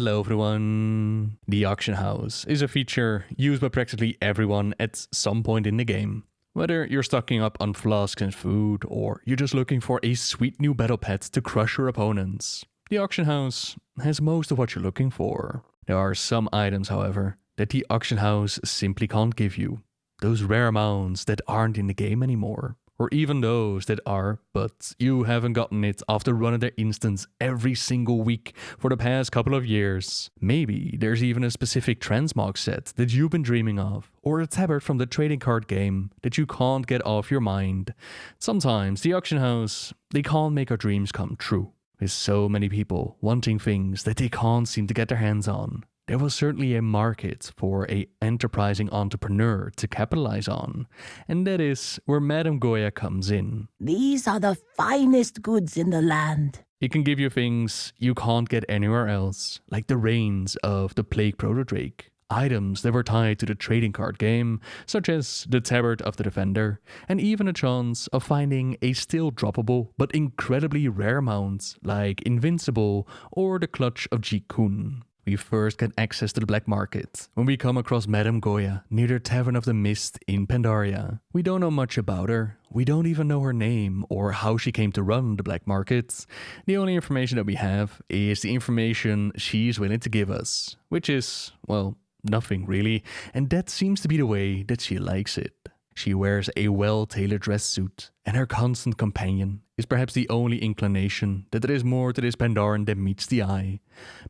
Hello everyone! The auction house is a feature used by practically everyone at some point in the game. Whether you're stocking up on flasks and food, or you're just looking for a sweet new battle pet to crush your opponents, the auction house has most of what you're looking for. There are some items, however, that the auction house simply can't give you. Those rare mounts that aren't in the game anymore. Or even those that are, but you haven't gotten it after running their instance every single week for the past couple of years. Maybe there's even a specific transmog set that you've been dreaming of, or a tabard from the trading card game that you can't get off your mind. Sometimes the auction house, they can't make our dreams come true. With so many people wanting things that they can't seem to get their hands on, there was certainly a market for an enterprising entrepreneur to capitalize on, and that is where Madame Goya comes in. These are the finest goods in the land. It can give you things you can't get anywhere else, like the reins of the Plague Proto-Drake, items that were tied to the trading card game, such as the Tabard of the Defender, and even a chance of finding a still droppable but incredibly rare mount like Invincible or the Clutch of Ji-Kun. We first get access to the black market when we come across Madame Goya near the Tavern of the Mist in Pandaria. We don't know much about her, we don't even know her name or how she came to run the black market. The only information that we have is the information she's willing to give us, which is, well, nothing really, and that seems to be the way that she likes it. She wears a well-tailored dress suit, and her constant companion is perhaps the only inclination that there is more to this Pandaren than meets the eye.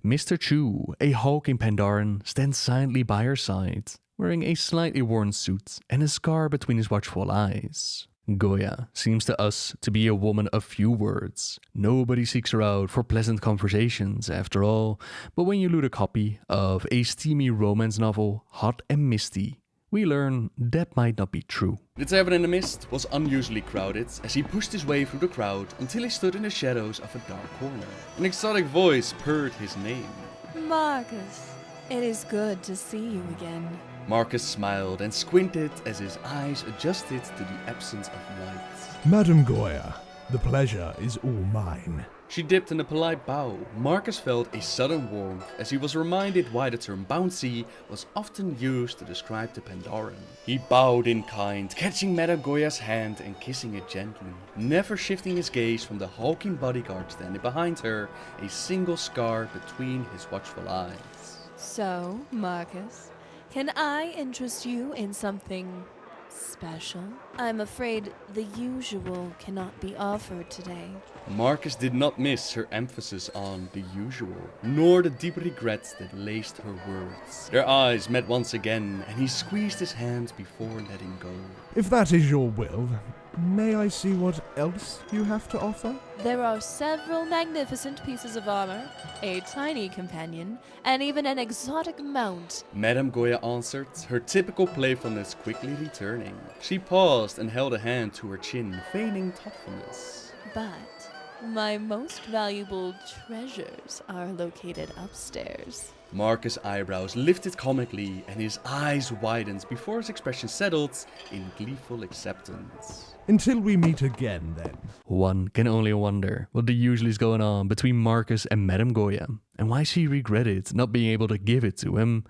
Mr. Chu, a hulking Pandaren, stands silently by her side, wearing a slightly worn suit and a scar between his watchful eyes. Goya seems to us to be a woman of few words. Nobody seeks her out for pleasant conversations, after all, but when you loot a copy of a steamy romance novel, hot and misty, we learn that might not be true. The Tavern in the Mist was unusually crowded as he pushed his way through the crowd until he stood in the shadows of a dark corner. An exotic voice purred his name. Marcus, it is good to see you again. Marcus smiled and squinted as his eyes adjusted to the absence of light. Madame Goya, the pleasure is all mine. She dipped in a polite bow. Marcus felt a sudden warmth as he was reminded why the term bouncy was often used to describe the Pandaren. He bowed in kind, catching Madame Goya's hand and kissing it gently, never shifting his gaze from the hulking bodyguard standing behind her, a single scar between his watchful eyes. So, Marcus, can I interest you in something special? I'm afraid the usual cannot be offered today. Marcus did not miss her emphasis on the usual, nor the deep regrets that laced her words. Their eyes met once again, and he squeezed his hand before letting go. If that is your will, may I see what else you have to offer? There are several magnificent pieces of armor, a tiny companion, and even an exotic mount. Madame Goya answered, her typical playfulness quickly returning. She paused and held a hand to her chin, feigning thoughtfulness. But my most valuable treasures are located upstairs. Marcus' eyebrows lifted comically and his eyes widened before his expression settled in gleeful acceptance. Until we meet again, then. One can only wonder what the usually is going on between Marcus and Madame Goya, and why she regretted not being able to give it to him.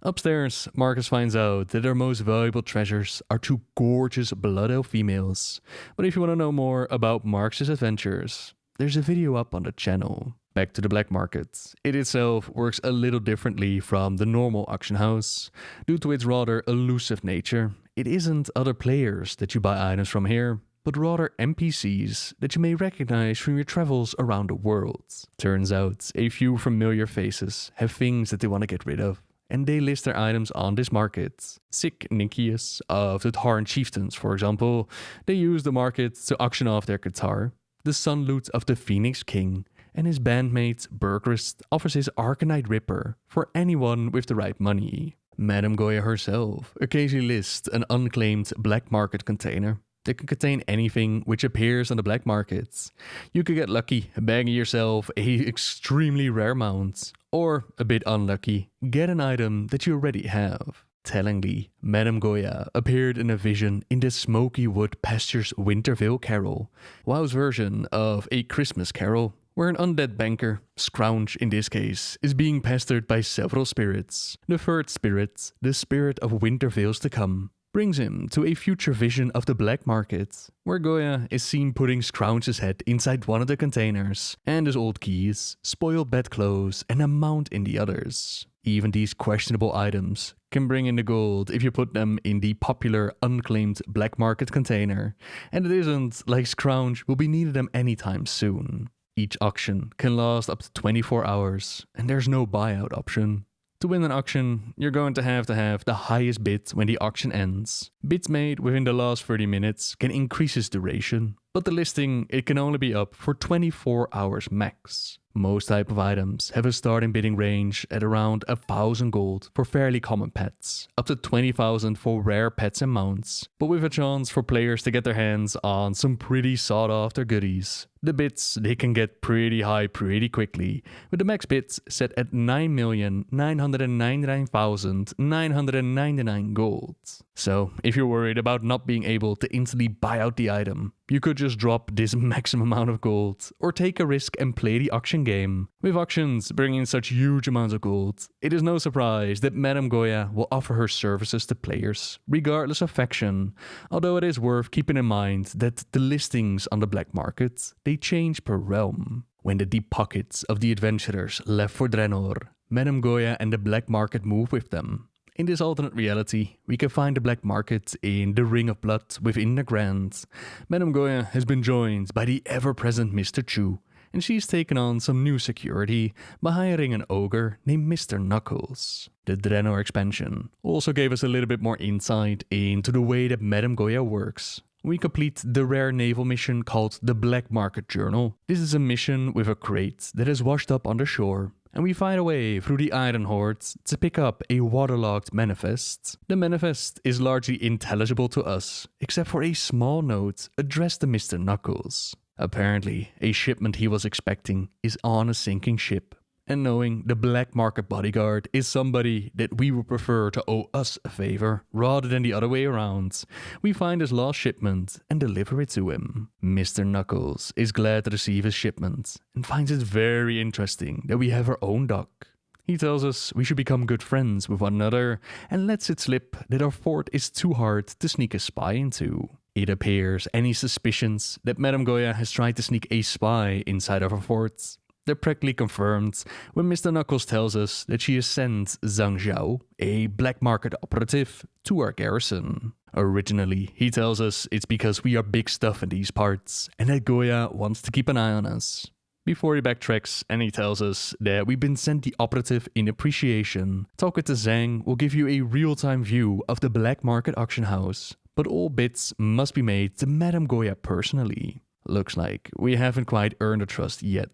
Upstairs, Marcus finds out that their most valuable treasures are two gorgeous blood elf females. But if you want to know more about Marcus' adventures, there's a video up on the channel. Back to the black market. It itself works a little differently from the normal auction house. Due to its rather elusive nature, it isn't other players that you buy items from here, but rather NPCs that you may recognize from your travels around the world. Turns out, a few familiar faces have things that they want to get rid of, and they list their items on this market. Sick Nicias of the Tarn Chieftains, for example, they use the market to auction off their guitar. The Sun Loot of the Phoenix King, and his bandmate Bergrist offers his Arcanite Ripper for anyone with the right money. Madame Goya herself occasionally lists an unclaimed black market container that can contain anything which appears on the black market. You could get lucky, bagging yourself a extremely rare mount, or, a bit unlucky, get an item that you already have. Tellingly, Madame Goya appeared in a vision in the Smoky Wood Pastures Wintervale Carol, WoW's version of A Christmas Carol, where an undead banker, Scrounge in this case, is being pestered by several spirits. The third spirit, the spirit of winter veils to come, brings him to a future vision of the black market, where Goya is seen putting Scrounge's head inside one of the containers, and his old keys, spoiled bedclothes, and a mount in the others. Even these questionable items can bring in the gold if you put them in the popular unclaimed black market container, and it isn't like Scrounge will be needing them anytime soon. Each auction can last up to 24 hours, and there's no buyout option. To win an auction, you're going to have the highest bid when the auction ends. Bids made within the last 30 minutes can increase its duration, but the listing, it can only be up for 24 hours max. Most type of items have a starting bidding range at around 1,000 gold for fairly common pets, up to 20,000 for rare pets and mounts, but with a chance for players to get their hands on some pretty sought after goodies. The bids, they can get pretty high pretty quickly, with the max bids set at 9,999,999 gold. So, if you're worried about not being able to instantly buy out the item, you could just drop this maximum amount of gold, or take a risk and play the auction game. With auctions bringing in such huge amounts of gold, it is no surprise that Madame Goya will offer her services to players, regardless of faction, although it is worth keeping in mind that the listings on the black market, they change per realm. When the deep pockets of the adventurers left for Draenor, Madame Goya and the black market move with them. In this alternate reality, we can find the black market in the Ring of Blood within the Grand. Madame Goya has been joined by the ever-present Mr. Chu, and she's taken on some new security by hiring an ogre named Mr. Knuckles. The Draenor expansion also gave us a little bit more insight into the way that Madame Goya works. We complete the rare naval mission called the Black Market Journal. This is a mission with a crate that is washed up on the shore, and we find a way through the Iron Hordes to pick up a waterlogged manifest. The manifest is largely intelligible to us, except for a small note addressed to Mr. Knuckles. Apparently, a shipment he was expecting is on a sinking ship, and knowing the black market bodyguard is somebody that we would prefer to owe us a favor rather than the other way around, we find his lost shipment and deliver it to him. Mr. Knuckles is glad to receive his shipment and finds it very interesting that we have our own dock. He tells us we should become good friends with one another and lets it slip that our fort is too hard to sneak a spy into. It appears any suspicions that Madame Goya has tried to sneak a spy inside of our fort, they're practically confirmed when Mr. Knuckles tells us that she has sent Zhang Zhao, a black market operative, to our garrison. Originally, he tells us it's because we are big stuff in these parts and that Goya wants to keep an eye on us. Before he backtracks and he tells us that we've been sent the operative in appreciation, talk with the Zhang will give you a real-time view of the black market auction house, but all bids must be made to Madame Goya personally. Looks like we haven't quite earned her trust yet.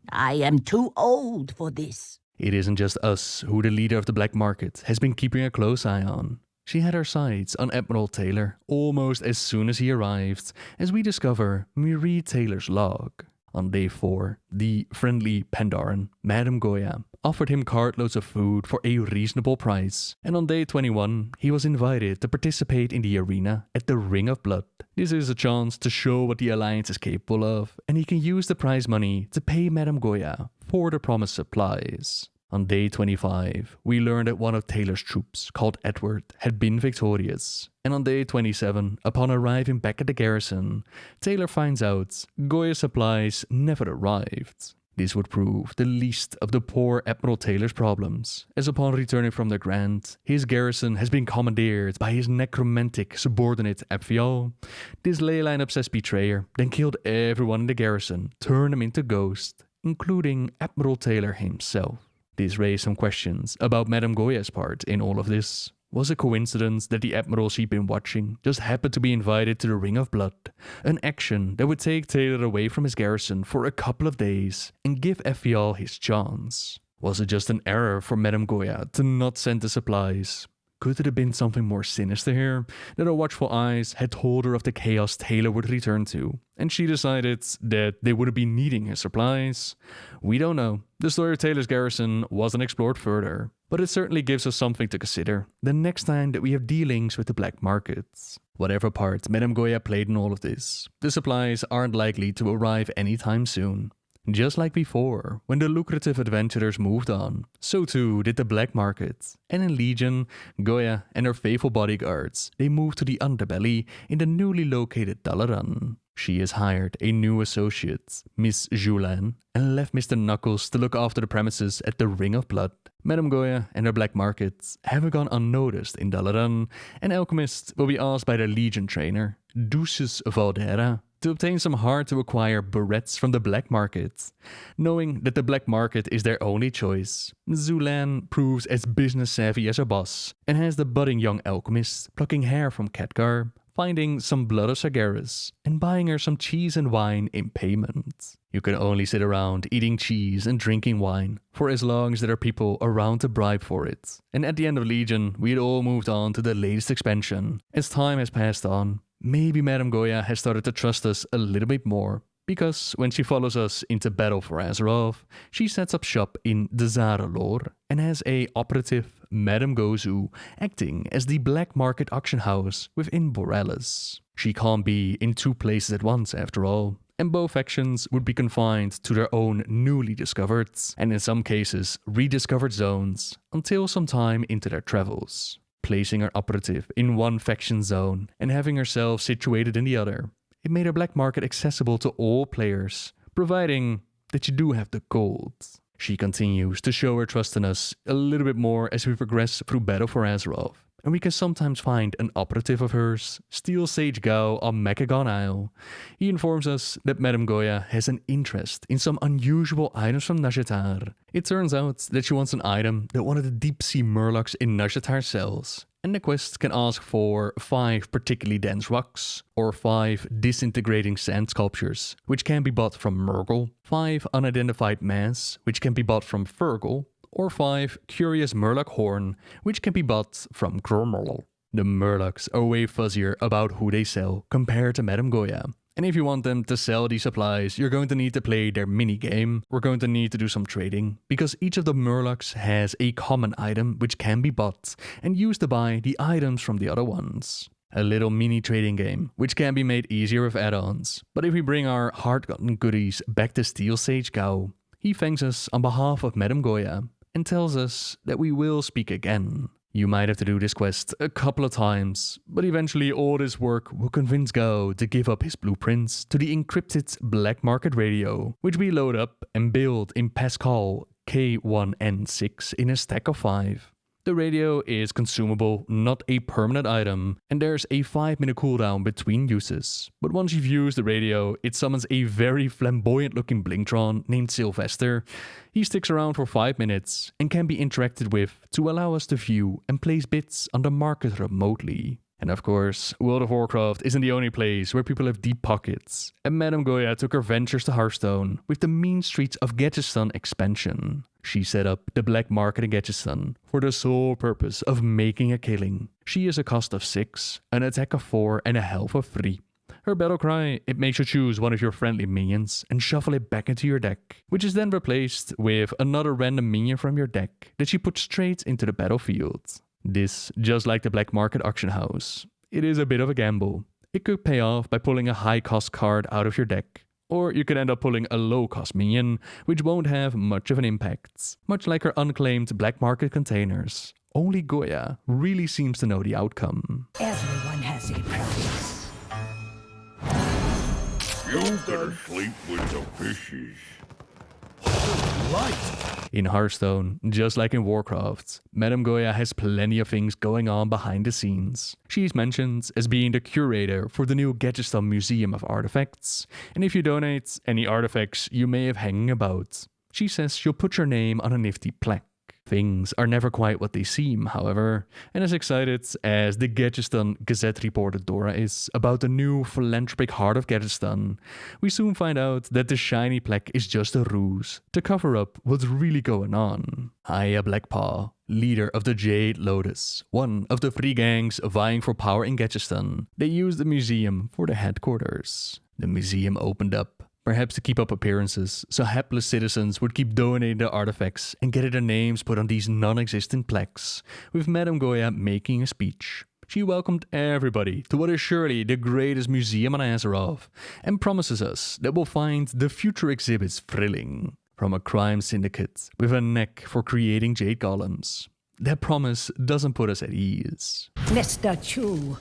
I am too old for this. It isn't just us who the leader of the black market has been keeping a close eye on. She had her sights on Admiral Taylor almost as soon as he arrived, as we discover when we read Taylor's log. On day 4, the friendly Pandaren, Madame Goya, offered him cartloads of food for a reasonable price, and on day 21, he was invited to participate in the arena at the Ring of Blood. This is a chance to show what the Alliance is capable of, and he can use the prize money to pay Madame Goya for the promised supplies. On day 25, we learned that one of Taylor's troops, called Edward, had been victorious. And on day 27, upon arriving back at the garrison, Taylor finds out Goya's supplies never arrived. This would prove the least of the poor Admiral Taylor's problems, as upon returning from the Grand, his garrison has been commandeered by his necromantic subordinate Aphial. This leyline-obsessed betrayer then killed everyone in the garrison, turned them into ghosts, including Admiral Taylor himself. This raised some questions about Madame Goya's part in all of this. Was it coincidence that the admiral she'd been watching just happened to be invited to the Ring of Blood, an action that would take Taylor away from his garrison for a couple of days and give Aphial his chance? Was it just an error for Madame Goya to not send the supplies? Could it have been something more sinister here, that her watchful eyes had told her of the chaos Taylor would return to, and she decided that they wouldn't be needing his supplies? We don't know. The story of Taylor's garrison wasn't explored further, but it certainly gives us something to consider the next time that we have dealings with the black markets. Whatever part Madame Goya played in all of this, the supplies aren't likely to arrive anytime soon. Just like before, when the lucrative adventurers moved on, so too did the black market. And in Legion, Goya and her faithful bodyguards, they moved to the underbelly in the newly located Dalaran. She has hired a new associate, Miss Julan, and left Mr. Knuckles to look after the premises at the Ring of Blood. Madame Goya and her black market haven't gone unnoticed in Dalaran, and alchemists will be asked by their Legion trainer, Ducius Valdera, to obtain some hard-to-acquire barrettes from the black market. Knowing that the black market is their only choice, Zulan proves as business-savvy as her boss, and has the budding young alchemist plucking hair from Khadgar, finding some blood of Sagaris, and buying her some cheese and wine in payment. You can only sit around eating cheese and drinking wine for as long as there are people around to bribe for it. And at the end of Legion, we had all moved on to the latest expansion. As time has passed on, maybe Madame Goya has started to trust us a little bit more, because when she follows us into battle for Azeroth, she sets up shop in Dazar'alor and has a operative, Madame Gozu, acting as the black market auction house within Borealis. She can't be in two places at once after all, and both factions would be confined to their own newly discovered, and in some cases rediscovered zones, until some time into their travels. Placing her operative in one faction zone and having herself situated in the other, it made her black market accessible to all players, providing that you do have the gold. She continues to show her trust in us a little bit more as we progress through Battle for Azeroth, and we can sometimes find an operative of hers, Steel Sage Gao on Mechagon Isle. He informs us that Madame Goya has an interest in some unusual items from Nazjatar. It turns out that she wants an item that one of the deep-sea murlocs in Nazjatar sells, and the quest can ask for 5 particularly dense rocks, or 5 disintegrating sand sculptures, which can be bought from Murgle, 5 unidentified mass, which can be bought from Fergal, or 5 curious murloc horn, which can be bought from Grommerl. The murlocs are way fuzzier about who they sell compared to Madame Goya. And if you want them to sell these supplies, you're going to need to play their mini-game. We're going to need to do some trading, because each of the murlocs has a common item which can be bought and used to buy the items from the other ones. A little mini trading game, which can be made easier with add-ons. But if we bring our hard-gotten goodies back to Steel Sage Gao, he thanks us on behalf of Madame Goya and tells us that we will speak again. You might have to do this quest a couple of times, but eventually all this work will convince Gao to give up his blueprints to the encrypted black market radio, which we load up and build in Pascal K1N6 in a stack of 5. The radio is consumable, not a permanent item, and there's a 5-minute cooldown between uses. But once you've used the radio, it summons a very flamboyant looking Blingtron named Sylvester. He sticks around for 5 minutes and can be interacted with to allow us to view and place bits on the market remotely. And of course, World of Warcraft isn't the only place where people have deep pockets, and Madame Goya took her ventures to Hearthstone with the Mean Streets of Gadgetzan expansion. She set up the black market in Gadgetzan for the sole purpose of making a killing. She is a cost of 6, an attack of 4, and a health of 3. Her battle cry, it makes you choose one of your friendly minions and shuffle it back into your deck, which is then replaced with another random minion from your deck that she puts straight into the battlefield. This, just like the black market auction house, it is a bit of a gamble. It could pay off by pulling a high cost card out of your deck, or you could end up pulling a low cost minion, which won't have much of an impact. Much like her unclaimed black market containers, only Goya really seems to know the outcome. Everyone has a price. You can sleep with the fishes. Right! In Hearthstone, just like in Warcraft, Madame Goya has plenty of things going on behind the scenes. She's mentioned as being the curator for the new Gadgetzan Museum of Artifacts, and if you donate any artifacts you may have hanging about, she says she'll put your name on a nifty plaque. Things are never quite what they seem, however, and as excited as the Gadgetzan Gazette reporter Dora is about the new philanthropic heart of Gadgetzan, we soon find out that the shiny plaque is just a ruse to cover up what's really going on. Aya Blackpaw, leader of the Jade Lotus, one of the 3 gangs vying for power in Gadgetzan, they used the museum for their headquarters. The museum opened up, perhaps to keep up appearances, so hapless citizens would keep donating their artifacts and getting their names put on these non-existent plaques, with Madame Goya making a speech. She welcomed everybody to what is surely the greatest museum on Azeroth, and promises us that we'll find the future exhibits thrilling. From a crime syndicate with a knack for creating jade golems. That promise doesn't put us at ease. Mr. Chu,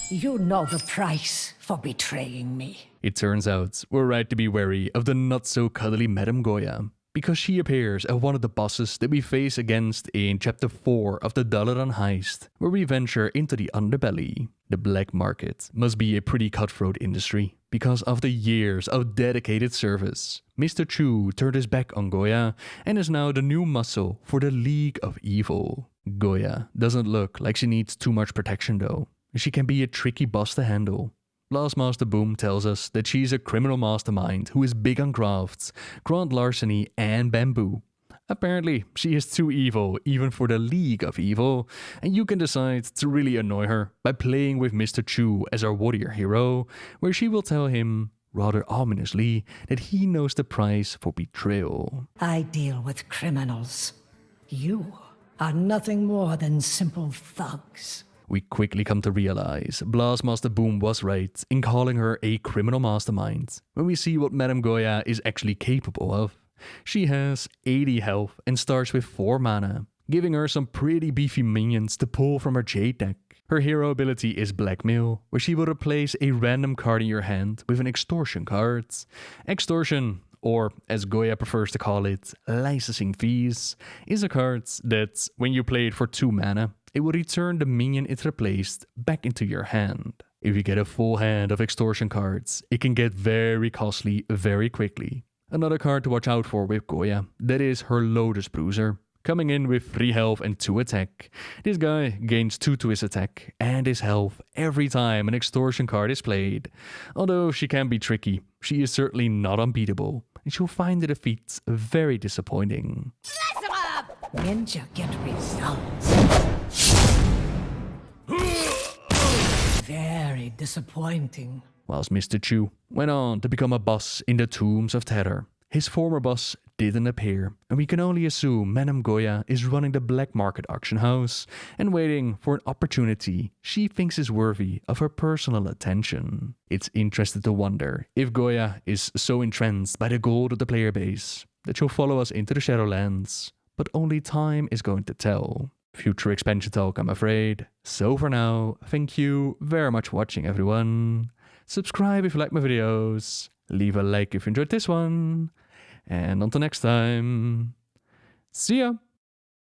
you know the price for betraying me. It turns out we're right to be wary of the not-so-cuddly Madame Goya, because she appears as one of the bosses that we face against in Chapter 4 of the Dalaran heist, where we venture into the underbelly. The black market must be a pretty cutthroat industry, because of the years of dedicated service. Mr. Chu turned his back on Goya and is now the new muscle for the League of Evil. Goya doesn't look like she needs too much protection though. She can be a tricky boss to handle. Blastmaster Boom tells us that she's a criminal mastermind who is big on crafts, grand larceny and bamboo. Apparently, she is too evil even for the League of Evil, and you can decide to really annoy her by playing with Mr. Chu as our warrior hero, where she will tell him, rather ominously, that he knows the price for betrayal. I deal with criminals. You are nothing more than simple thugs. We quickly come to realize Blastmaster Boom was right in calling her a criminal mastermind when we see what Madame Goya is actually capable of. She has 80 health and starts with 4 mana, giving her some pretty beefy minions to pull from her Jade deck. Her hero ability is Blackmail, where she will replace a random card in your hand with an extortion card. Extortion, or as Goya prefers to call it, licensing fees, is a card that, when you play it for 2 mana, it will return the minion it replaced back into your hand. If you get a full hand of extortion cards, it can get very costly very quickly. Another card to watch out for with Goya, that is her Lotus Bruiser. Coming in with 3 health and 2 attack. This guy gains 2 to his attack and his health every time an extortion card is played. Although she can be tricky, she is certainly not unbeatable, and she'll find the defeats very disappointing. Ninja get results. Very disappointing. Whilst Mr. Chu went on to become a boss in the Tombs of Terror, his former boss didn't appear, and we can only assume Madame Goya is running the black market auction house and waiting for an opportunity she thinks is worthy of her personal attention. It's interesting to wonder if Goya is so entranced by the gold of the player base that she'll follow us into the Shadowlands, but only time is going to tell. Future expansion talk, I'm afraid. So for now, thank you very much for watching, everyone. Subscribe if you like my videos. Leave a like if you enjoyed this one. And until next time, see ya!